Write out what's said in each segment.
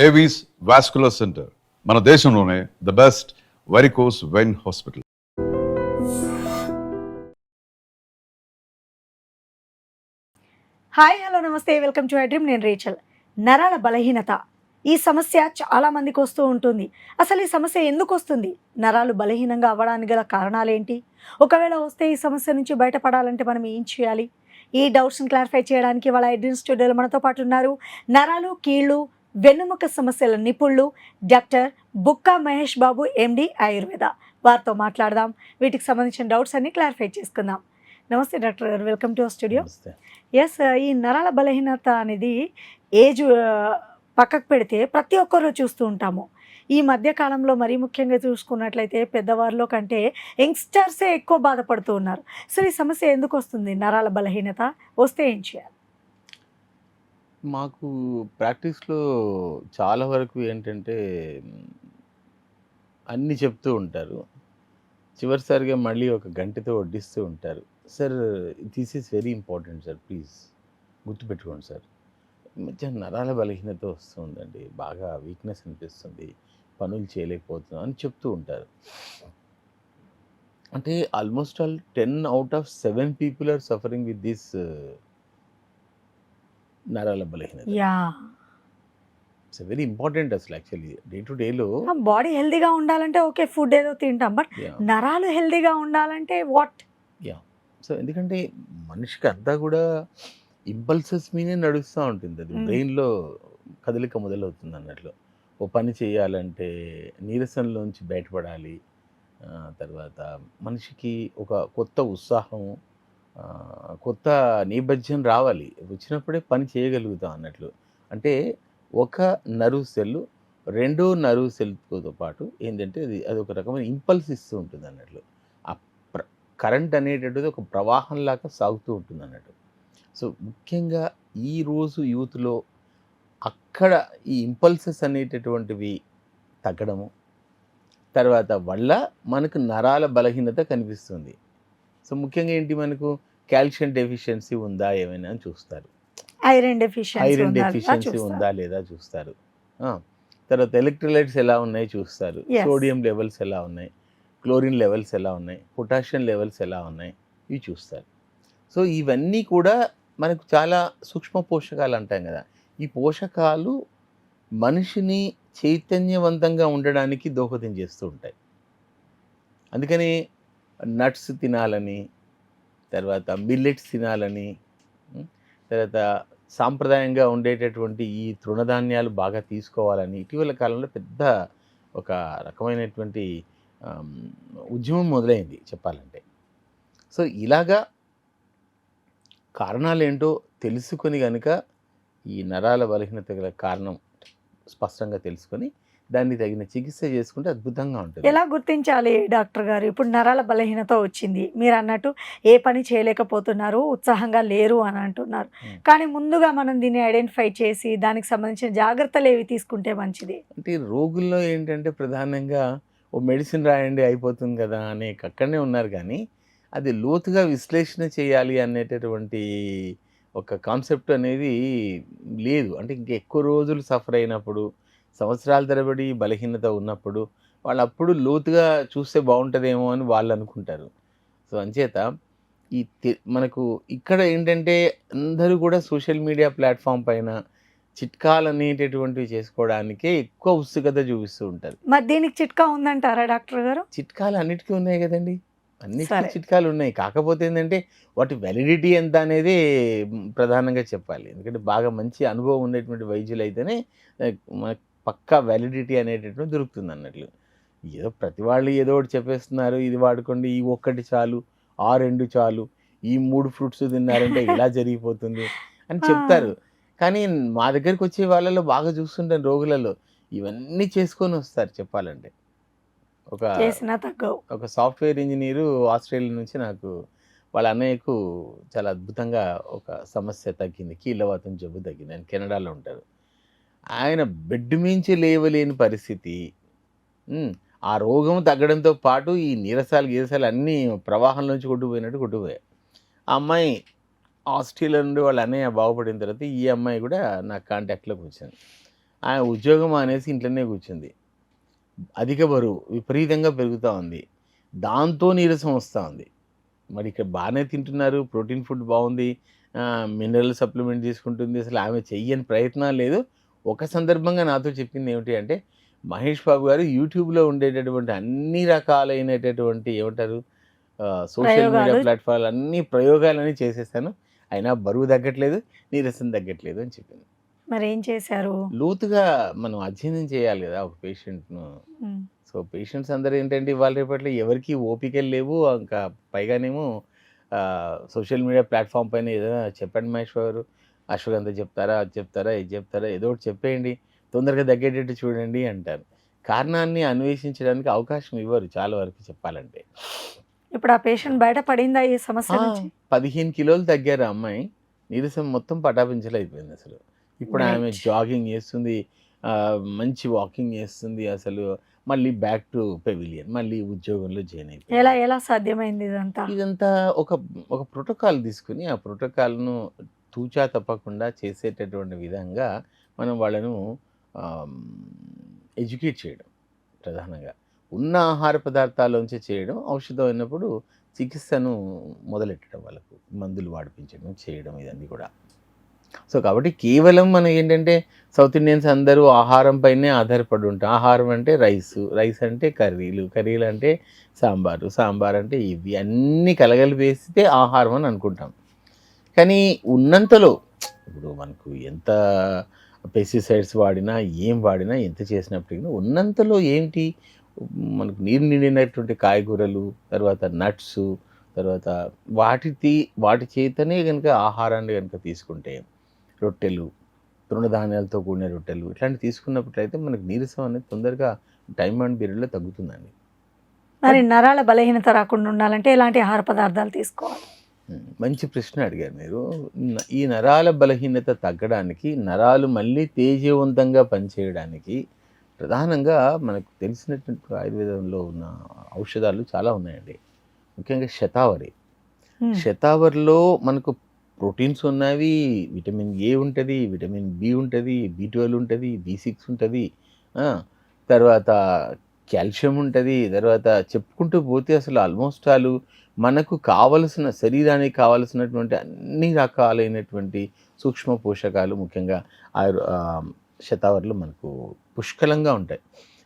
Avis vascular centre మన దేశంలోనే the best varicose vein hospital. Hi hello నమస్తే, welcome to dream. నేను Rachel. నరాల బలహీనత ఈ సమస్య చాలా మందికి వస్తూ ఉంటుంది. అసలు ఈ సమస్య ఎందుకు వస్తుంది? నరాలు బలహీనంగా అవ్వడానికి గల కారణాలు ఏంటి? ఒకవేళ వస్తే ఈ సమస్య నుంచి బయటపడాలంటే మనం ఏం చేయాలి? ఈ డౌట్స్ని క్లారిఫై చేయడానికి వాళ్ళ డ్రీమ్ స్టూడియోలో మనతో పాటు ఉన్నారు నరాలు, కీళ్ళు, వెన్నుముక సమస్యల నిపుణులు డాక్టర్ బుక్కా మహేష్ బాబు, ఎండి, ఆయుర్వేద. వారితో మాట్లాడదాం, వీటికి సంబంధించిన డౌట్స్ అన్ని క్లారిఫై చేసుకుందాం. నమస్తే డాక్టర్ గారు, welcome to our studio. Yes, ఈ నరాల బలహీనత అనేది ఏజ్ పక్కకు పెడితే ప్రతి ఒక్కరు చూస్తూ ఉంటాము. ఈ మధ్య కాలంలో మరీ ముఖ్యంగా చూసుకున్నట్లయితే పెద్దవారిలో కంటే యంగ్స్టర్సే ఎక్కువ బాధపడుతూ ఉన్నారు. సో ఈ సమస్య ఎందుకు వస్తుంది? నరాల బలహీనత వస్తే ఏం చేయాలి? మాకు ప్రాక్టీస్లో చాలా వరకు ఏంటంటే అన్నీ చెప్తూ ఉంటారు. చివరిసారిగా మళ్ళీ ఒక గంటతో వడ్డిస్తూ ఉంటారు. Sir, this is very important sir, please గుర్తుపెట్టుకోండి సార్. ఈ మధ్య నరాల బలహీనత వస్తుందండి, బాగా వీక్నెస్ అనిపిస్తుంది, పనులు చేయలేకపోతున్నాం అని చెప్తూ ఉంటారు. అంటే almost all 10 out of 7 people are suffering with this నరాల బలహీనత. Yeah, it's very important. అసలు యాక్చువల్లీ డే టు డేలో బాడీ హెల్దీగా ఉండాలంటే ఓకే, ఫుడ్ ఏదో తింటాం, బట్ నరాలు హెల్దీగా ఉండాలంటే వాట్? సో ఎందుకంటే మనిషికి అంతా కూడా ఇంపల్సెస్ మీదే నడుస్తూ ఉంటుంది. అది బ్రెయిన్లో కదలిక మొదలవుతుంది అన్నట్లు. ఓ పని చేయాలంటే నీరసంలోంచి బయటపడాలి, తర్వాత మనిషికి ఒక కొత్త ఉత్సాహం, కొత్త నేపథ్యం రావాలి. వచ్చినప్పుడే పని చేయగలుగుతాం అన్నట్లు. అంటే ఒక నర్వ్ సెల్ రెండో నర్వ్ సెల్తో పాటు ఏంటంటే అది ఒక రకమైన ఇంపల్స్ ఇస్తూ ఉంటుంది అన్నట్లు. ఆ కరెంట్ అనేటటువంటిది ఒక ప్రవాహంలాగా సాగుతూ ఉంటుంది అన్నట్టు. సో ముఖ్యంగా ఈరోజు యూత్లో అక్కడ ఈ ఇంపల్సెస్ అనేటటువంటివి తగ్గడము, తర్వాత వల్ల మనకు నరాల బలహీనత కనిపిస్తుంది. సో ముఖ్యంగా ఏంటి, మనకు కాల్షియం డెఫిషియన్సీ ఉందా ఏమైనా అని చూస్తారు, ఐరన్ డెఫిషియన్సీ ఉందా లేదా చూస్తారు, తర్వాత ఎలక్ట్రోలైట్స్ ఎలా ఉన్నాయి చూస్తారు, సోడియం లెవెల్స్ ఎలా ఉన్నాయి, క్లోరిన్ లెవెల్స్ ఎలా ఉన్నాయి, పొటాషియం లెవెల్స్ ఎలా ఉన్నాయి, ఇవి చూస్తారు. సో ఇవన్నీ కూడా మనకు చాలా సూక్ష్మ పోషకాలు అంటాం కదా. ఈ పోషకాలు మనిషిని చైతన్యవంతంగా ఉండడానికి దోహదం చేస్తూ ఉంటాయి. అందుకని నట్స్ తినాలని, తర్వాత మిల్లెట్స్ తినాలని, తర్వాత సాంప్రదాయంగా ఉండేటటువంటి ఈ తృణధాన్యాలు బాగా తీసుకోవాలని ఇటీవల కాలంలో పెద్ద ఒక రకమైనటువంటి ఉద్యమం మొదలైంది చెప్పాలంటే. సో ఇలాగా కారణాలు ఏంటో తెలుసుకొని కనుక ఈ నరాల బలహీనత గల కారణం స్పష్టంగా తెలుసుకొని దాన్ని తగిన చికిత్స చేసుకుంటే అద్భుతంగా ఉంటుంది. ఎలా గుర్తించాలి డాక్టర్ గారు? ఇప్పుడు నరాల బలహీనత వచ్చింది, మీరు అన్నట్టు ఏ పని చేయలేకపోతున్నారు, ఉత్సాహంగా లేరు అని అంటున్నారు. కానీ ముందుగా మనం దీన్ని ఐడెంటిఫై చేసి దానికి సంబంధించిన జాగ్రత్తలు ఏవి తీసుకుంటే మంచిది? అంటే రోగుల్లో ఏంటంటే ప్రధానంగా ఓ మెడిసిన్ రాయండి అయిపోతుంది కదా అని అక్కడనే ఉన్నారు. కానీ అది లోతుగా విశ్లేషణ చేయాలి అనేటటువంటి ఒక కాన్సెప్ట్ అనేది లేదు. అంటే ఇంకా ఎక్కువ రోజులు సఫర్ అయినప్పుడు, సంవత్సరాల తరబడి బలహీనత ఉన్నప్పుడు వాళ్ళు అప్పుడు లోతుగా చూస్తే బాగుంటుందేమో అని వాళ్ళు అనుకుంటారు. సో అంచేత ఈ మనకు ఇక్కడ ఏంటంటే అందరూ కూడా సోషల్ మీడియా ప్లాట్ఫామ్ పైన చిట్కాలు అనేటటువంటివి చేసుకోవడానికే ఎక్కువ ఉత్సుకత చూపిస్తూ ఉంటారు. మరి దీనికి చిట్కా ఉందంటారా డాక్టర్ గారు? చిట్కాలు అన్నిటికీ ఉన్నాయి కదండి, అన్నిటికీ చిట్కాలు ఉన్నాయి. కాకపోతే ఏంటంటే వాటి వ్యాలిడిటీ ఎంత అనేది ప్రధానంగా చెప్పాలి. ఎందుకంటే బాగా మంచి అనుభవం ఉన్నటువంటి వైద్యులు అయితేనే మనకు పక్కా వ్యాలిడిటీ అనేటటువంటి దొరుకుతుంది అన్నట్లు. ఏదో ప్రతి వాళ్ళు ఏదో ఒకటి చెప్పేస్తున్నారు, ఇది వాడుకోండి, ఈ ఒక్కటి చాలు, ఆ 2 చాలు, ఈ 3 ఫ్రూట్స్ తిన్నారంటే ఇలా జరిగిపోతుంది అని చెప్తారు. కానీ మా దగ్గరికి వచ్చే వాళ్ళలో బాగా చూస్తుంటాను రోగులలో ఇవన్నీ చేసుకొని వస్తారు చెప్పాలంటే. ఒక సాఫ్ట్వేర్ ఇంజనీరు ఆస్ట్రేలియా నుంచి నాకు వాళ్ళ అన్నయ్యకు చాలా అద్భుతంగా ఒక సమస్య తగ్గింది, కీళ్ళవాతం జబ్బు తగ్గింది. ఆయన కెనడాలో ఉంటారు. ఆయన బెడ్ మించి లేవలేని పరిస్థితి, ఆ రోగం తగ్గడంతో పాటు ఈ నీరసాలు అన్నీ ప్రవాహంలోంచి కొట్టుకుపోయాయి. ఆ అమ్మాయి ఆస్ట్రేలియా నుండి వాళ్ళ అన్నయ్య బాగుపడిన తర్వాత ఈ అమ్మాయి కూడా నా కాంటాక్ట్లోకి వచ్చింది. ఆయన ఉద్యోగం అనేసి ఇంట్లోనే కూర్చుంది. అధిక బరువు విపరీతంగా పెరుగుతూ ఉంది. దాంతో నీరసం వస్తూ ఉంది. మరి ఇక్కడ బాగానే తింటున్నారు, ప్రోటీన్ ఫుడ్ బాగుంది, మినరల్ సప్లిమెంట్ తీసుకుంటుంది, అసలు ఆమె చెయ్యని ప్రయత్నం లేదు. ఒక సందర్భంగా నాతో చెప్పింది ఏమిటి అంటే, మహేష్ బాబు గారు యూట్యూబ్లో ఉండేటటువంటి అన్ని రకాలైనటువంటి ఏమంటారు సోషల్ మీడియా ప్రయోగాలు. ప్లాట్ఫామ్లు అన్ని ప్రయోగాలన్నీ చేసేసాను, అయినా బరువు తగ్గట్లేదు, నీరసం తగ్గట్లేదు అని చెప్పింది. మరి ఏం చేశారు? లోతుగా మనం అధ్యయనం చేయాలి కదా ఒక పేషెంట్ను. ఉమ్. సో పేషెంట్స్ అందరూ ఏంటంటే ఇవాళ రేపట్లో ఎవరికి ఓపికలు లేవు, ఇంకా పైగానేమో సోషల్ మీడియా ప్లాట్ఫామ్ పైన ఏదైనా చెప్పండి మహేష్ గారు, అశ్వగంధ చెప్తారా, అది చెప్తారా, ఇది చెప్తారా, ఏదో ఒకటి చెప్పేయండి, తొందరగా తగ్గేటట్టు చూడండి అంటారు. కారణాన్ని అన్వేషించడానికి అవకాశం ఇవ్వరు చాలా వరకు చెప్పాలంటే. ఇప్పుడు ఆ పేషెంట్ బయట పడిందా ఈ సమస్య నుంచి? 15 కిలోలు తగ్గారు ఆ అమ్మాయి, నీరసం మొత్తం పటాపించలు అయిపోయింది అసలు. ఇప్పుడు ఆమె Right. జాగింగ్ చేస్తుంది, మంచి వాకింగ్ చేస్తుంది, అసలు మళ్ళీ బ్యాక్ టు పెవిలియన్, మళ్ళీ ఉద్యోగంలో జాయిన్ అయిపోయింది. ఎలా ఎలా సాధ్యమైంది ఇదంతా? ఇదంతా ఒక ఒక ప్రోటోకాల్ తీసుకుని ఆ ప్రోటోకాల్ను తూచా తప్పకుండా చేసేటటువంటి విధంగా మనం వాళ్ళను ఎడ్యుకేట్ చేయడం ప్రధానంగా. ఉన్న ఆహార పదార్థాల్లోంచి చేయడం, ఔషధం అయినప్పుడు చికిత్సను మొదలెట్టడం, వాళ్ళకు మందులు వాడిపించడం చేయడం, ఇవన్నీ కూడా. సో కాబట్టి కేవలం మనం ఏంటంటే సౌత్ ఇండియన్స్ అందరూ ఆహారం పైనే ఆధారపడి ఉంటాం. ఆహారం అంటే రైస్ అంటే కర్రీలు అంటే సాంబార్ అంటే ఇవి అన్నీ కలగలిపేస్తే ఆహారం అని అనుకుంటాం. కానీ ఉన్నంతలో ఇప్పుడు మనకు ఎంత పెస్టిసైడ్స్ వాడినా ఏం వాడినా ఎంత చేసినప్పటికీ ఉన్నంతలో ఏంటి మనకు నీరు నిండినటువంటి కాయగూరలు, తర్వాత నట్స్, తర్వాత వాటి చేతనే కనుక ఆహారాన్ని కనుక తీసుకుంటే, రొట్టెలు, తృణధాన్యాలతో కూడిన రొట్టెలు ఇట్లాంటివి తీసుకున్నట్లయితే మనకు నీరసం అనేది తొందరగా టైం అండ్ పీరియడ్లో తగ్గుతుందండి. మరి నరాల బలహీనత రాకుండా ఉండాలంటే ఎలాంటి ఆహార పదార్థాలు తీసుకోవాలి? మంచి ప్రశ్న అడిగారు మీరు. ఈ నరాల బలహీనత తగ్గడానికి, నరాలు మళ్ళీ తేజవంతంగా పనిచేయడానికి ప్రధానంగా మనకు తెలిసినటువంటి ఆయుర్వేదంలో ఉన్న ఔషధాలు చాలా ఉన్నాయండి. ముఖ్యంగా శతావరిలో మనకు ప్రోటీన్స్ ఉన్నవి, విటమిన్ ఏ ఉంటుంది, విటమిన్ బి ఉంటుంది, B12 ఉంటుంది, B6 ఉంటుంది, తర్వాత కాల్షియం ఉంటుంది, తర్వాత చెప్పుకుంటూ పోతే అసలు ఆల్మోస్ట్ ఆల్ మనకు కావలసిన శరీరానికి కావలసినటువంటి అన్ని రకాలైనటువంటి సూక్ష్మ పోషకాలు ముఖ్యంగా శతావరిలో మనకు పుష్కలంగా ఉంటాయి.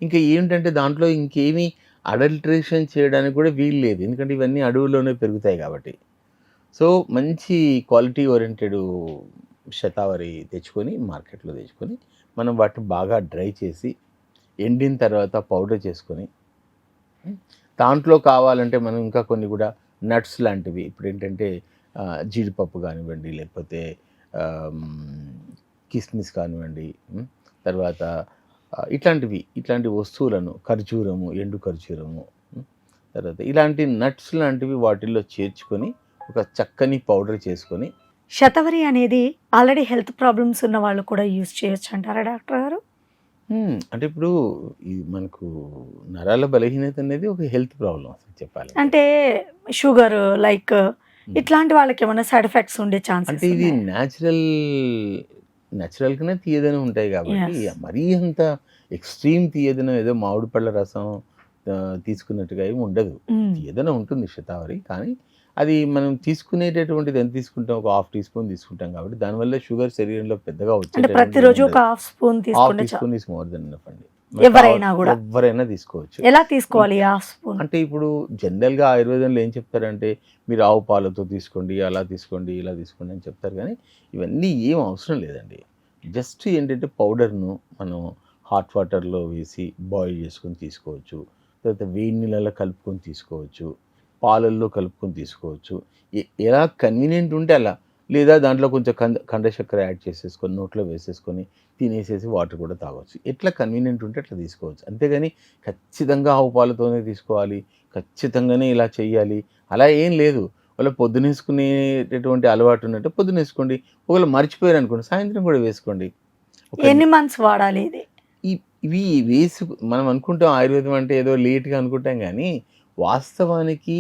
ఇంకా ఏంటంటే దాంట్లో ఇంకేమీ అడల్ట్రేషన్ చేయడానికి కూడా వీలు లేదు, ఎందుకంటే ఇవన్నీ అడవుల్లోనే పెరుగుతాయి కాబట్టి. సో మంచి క్వాలిటీ ఓరియంటెడ్ శతావరి తెచ్చుకొని మార్కెట్లో తెచ్చుకొని మనం వాటిని బాగా డ్రై చేసి ఎండిన తర్వాత పౌడర్ చేసుకొని, దాంట్లో కావాలంటే మనం ఇంకా కొన్ని కూడా నట్స్ లాంటివి, ఇప్పుడు ఏంటంటే జీడిపప్పు కానివ్వండి, లేకపోతే కిస్మిస్ కానివ్వండి, తర్వాత ఇట్లాంటి వస్తువులను ఖర్జూరము, ఎండు ఖర్జూరము, తర్వాత ఇలాంటి నట్స్ లాంటివి వాటిల్లో చేర్చుకొని ఒక చక్కని పౌడర్ చేసుకొని. శతవరి అనేది ఆల్రెడీ హెల్త్ ప్రాబ్లమ్స్ ఉన్న వాళ్ళు కూడా యూజ్ చేయొచ్చు అంటారా డాక్టర్ గారు? అంటే ఇప్పుడు మనకు నరాల బలహీనత అనేది ఒక హెల్త్ ప్రాబ్లం అసలు చెప్పాలి అంటే షుగర్ లైక్ ఇట్లాంటి వాళ్ళకి ఏమైనా సైడ్ ఎఫెక్ట్స్ ఉండే ఛాన్సెస్? అంటే ఇది న్యాచురల్గానే తీయదనం ఉంటాయి కాబట్టి మరీ అంత ఎక్స్ట్రీమ్ తీయదనం ఏదో మామిడి పళ్ళ రసం తీసుకున్నట్టుగా ఏమి ఉండదు. తీయదనం ఉంటుంది శతావరి, కానీ అది మనం తీసుకునేటటువంటిది ఎంత తీసుకుంటాం, ఒక 1/2 టీ స్పూన్ తీసుకుంటాం కాబట్టి దానివల్ల షుగర్ శరీరంలో పెద్దగా అంటే ప్రతిరోజు ఒక 1/2 స్పూన్ తీసుకుంటే ఈస్ మోర్ దెన్ ఎనఫ్ అండి. ఎవరైనా తీసుకోవచ్చు. ఎలా తీసుకోవాలి 1/2 స్పూన్? అంటే ఇప్పుడు జనరల్గా ఆయుర్వేదంలో ఏం చెప్తారంటే మీరు ఆవు పాలతో తీసుకోండి, అలా తీసుకోండి, ఇలా తీసుకోండి అని చెప్తారు, కానీ ఇవన్నీ ఏం అవసరం లేదండి. జస్ట్ ఏంటంటే పౌడర్ను మనం హాట్ వాటర్లో వేసి బాయిల్ చేసుకొని తీసుకోవచ్చు, తర్వాత వేడి నీళ్ళలో కలుపుకొని తీసుకోవచ్చు, పాలల్లో కలుపుకొని తీసుకోవచ్చు, ఎలా కన్వీనియంట్ ఉంటే అలా, లేదా దాంట్లో కొంచెం కండ చక్కెర యాడ్ చేసేసుకొని నోట్లో వేసేసుకొని తినేసేసి వాటర్ కూడా తాగవచ్చు. ఎట్లా కన్వీనియంట్ ఉంటే అట్లా తీసుకోవచ్చు. అంతేగాని ఖచ్చితంగా ఆవు పాలతోనే తీసుకోవాలి, ఖచ్చితంగానే ఇలా చెయ్యాలి అలా ఏం లేదు. వాళ్ళ పొద్దునేసుకునేటటువంటి అలవాటు ఉన్నట్టు పొద్దునేసుకోండి, ఒకవేళ మర్చిపోయారు అనుకోండి సాయంత్రం కూడా వేసుకోండి. ఎన్ని మంత్స్ వాడాలి ఇది? ఇవి మనం అనుకుంటాం ఆయుర్వేదం అంటే ఏదో లేట్గా అనుకుంటాం, కానీ వాస్తవానికి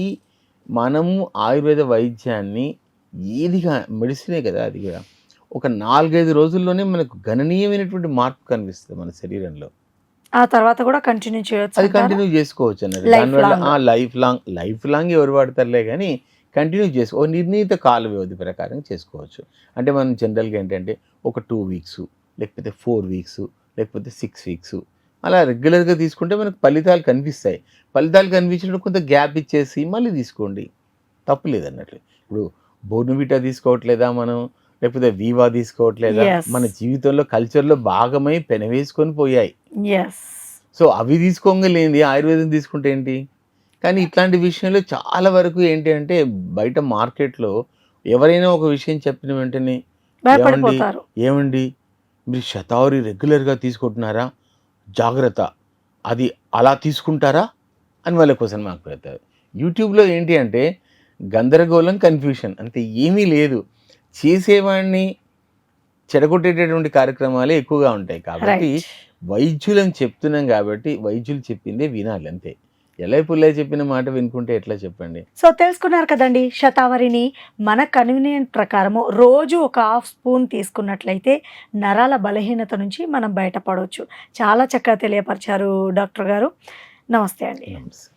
మనము ఆయుర్వేద వైద్యాన్ని ఏదిగా మెడిసినే కదా, అది కూడా ఒక 4-5 రోజుల్లోనే మనకు గణనీయమైనటువంటి మార్పు కనిపిస్తుంది మన శరీరంలో. ఆ తర్వాత కూడా కంటిన్యూ చేయొచ్చు అది అంటారా? కంటిన్యూ చేసుకోవచ్చు అన్నది. Life దానివల్ల long. లైఫ్ లాంగ్ ఎవరు వాడతారులే కానీ కంటిన్యూ ఓ నిర్ణీత కాల వ్యవధి ప్రకారం చేసుకోవచ్చు. అంటే మనం జనరల్గా ఏంటంటే ఒక 2 వీక్స్, లేకపోతే 4 వీక్స్, లేకపోతే 6 వీక్స్ అలా రెగ్యులర్గా తీసుకుంటే మనకు ఫలితాలు కనిపిస్తాయి. ఫలితాలు కనిపించినప్పుడు కొంత గ్యాప్ ఇచ్చేసి మళ్ళీ తీసుకోండి, తప్పు లేదన్నట్లు. ఇప్పుడు బోర్న్విటా తీసుకోవట్లేదా మనం, లేకపోతే వీవా తీసుకోవట్లేదా? Yes. మన జీవితంలో కల్చర్లో భాగమై పెనవేసుకొని పోయాయి. ఎస్. సో అవి తీసుకోగలేంది ఆయుర్వేదం తీసుకుంటే ఏంటి? కానీ ఇట్లాంటి విషయంలో చాలా వరకు ఏంటి అంటే బయట మార్కెట్లో ఎవరైనా ఒక విషయం చెప్పిన వెంటనే భయపడిపోతారు. ఏమండి మీరు శతావరి రెగ్యులర్గా తీసుకుంటున్నారా, జాగ్రత్త, అది అలా తీసుకుంటారా అని వాళ్ళ క్వశ్చన్ మాకు పెడతారు. యూట్యూబ్లో ఏంటి అంటే గందరగోళం, కన్ఫ్యూషన్, అంతే, ఏమీ లేదు. చేసేవాడిని చెడగొట్టేటటువంటి కార్యక్రమాలే ఎక్కువగా ఉంటాయి. కాబట్టి రైట్. వైద్యులని చెప్తున్నాం కాబట్టి వైద్యులు చెప్పిందే వినాలి అంతే. ఎలా పుల్లయ్య చెప్పిన మాట వినుకుంటే ఎట్లా చెప్పండి? సో తెలుసుకున్నారు కదండి, శతావరిని మన కన్వీనియంట్ ప్రకారము రోజు ఒక 1/2 స్పూన్ తీసుకున్నట్లయితే నరాల బలహీనత నుంచి మనం బయటపడవచ్చు. చాలా చక్కగా తెలియపరిచారు డాక్టర్ గారు. నమస్తే అండి. నమస్తే.